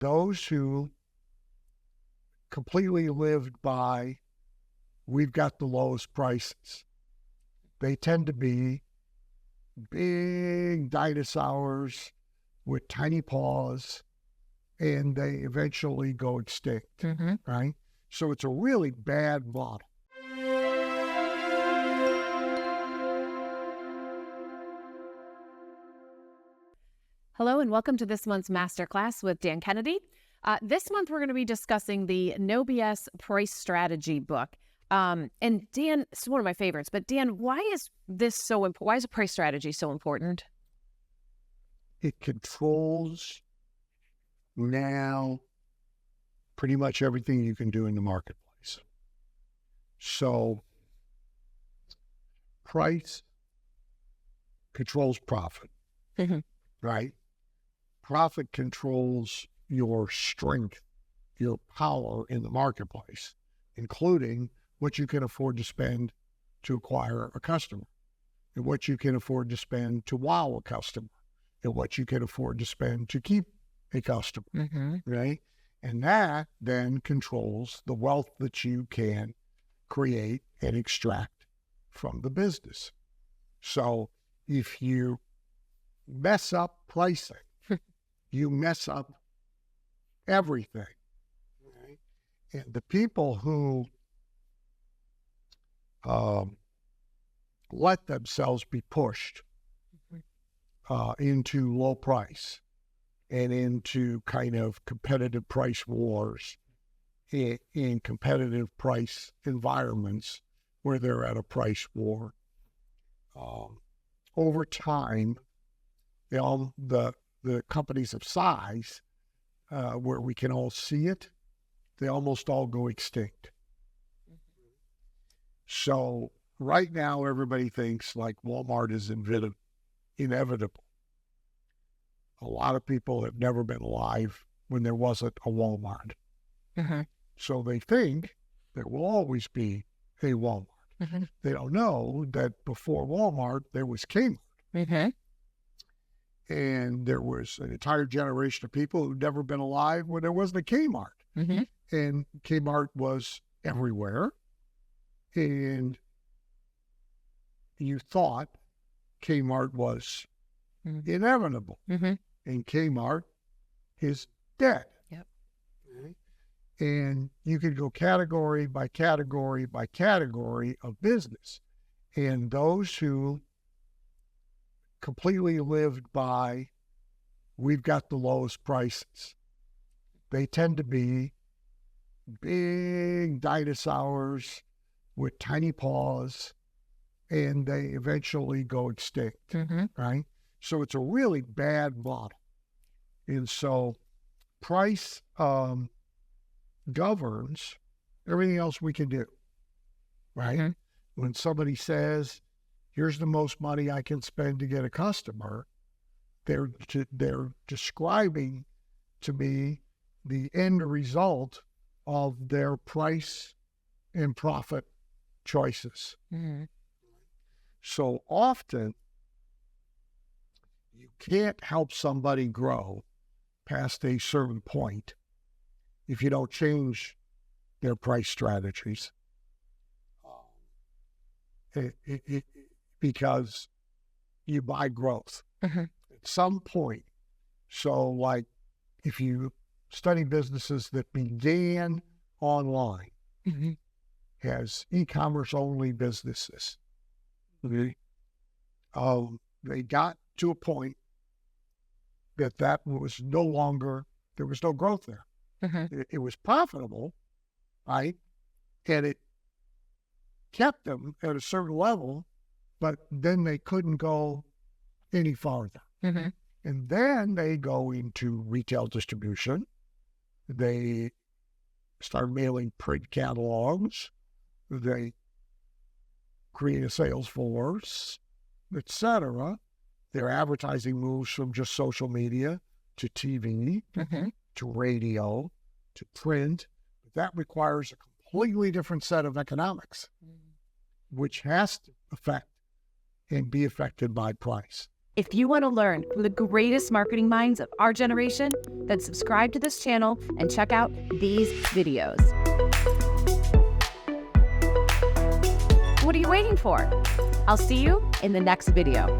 those who completely lived by, we've got the lowest prices, they tend to be big dinosaurs with tiny paws, and they eventually go extinct, right? So it's a really bad model. Hello and welcome to this month's Masterclass with Dan Kennedy. This month we're going to be discussing the No BS Price Strategy book. And Dan, it's one of my favorites, but Dan, why is this so important? Why is a price strategy so important? It controls now pretty much everything you can do in the marketplace. So price controls profit, right? Profit controls your strength, your power in the marketplace, including what you can afford to spend to acquire a customer, and what you can afford to spend to wow a customer, and what you can afford to spend to keep a customer, right? And that then controls the wealth that you can create and extract from the business. So if you mess up pricing, you mess up everything, right? And the people who let themselves be pushed into low price and into kind of competitive price wars in competitive price environments where they're at a price war, over time, the companies of size, where we can all see it, they almost all go extinct. So right now, everybody thinks like Walmart is inevitable. A lot of people have never been alive when there wasn't a Walmart. So they think there will always be a Walmart. They don't know that before Walmart, there was Kmart. And there was an entire generation of people who'd never been alive when there wasn't a Kmart. And Kmart was everywhere. And you thought Kmart was inevitable. And Kmart is dead. Okay? And you could go category by category by category of business. And those who completely lived by, we've got the lowest prices, they tend to be big dinosaurs with tiny paws, and they eventually go extinct, right? So it's a really bad model. And so price governs everything else we can do, right? When somebody says, here's the most money I can spend to get a customer, they're describing to me the end result of their price and profit choices. So often, you can't help somebody grow past a certain point if you don't change their price strategies. Because you buy growth at some point. So like if you study businesses that began online as e-commerce only businesses, they got to a point that was no longer, there was no growth there. It was profitable, right? And it kept them at a certain level, but then they couldn't go any farther. And then they go into retail distribution. They start mailing print catalogs. They create a sales force, etc. Their advertising moves from just social media to TV, to radio, to print. But that requires a completely different set of economics, which has to affect and be affected by price. If you want to learn from the greatest marketing minds of our generation, then subscribe to this channel and check out these videos. What are you waiting for? I'll see you in the next video.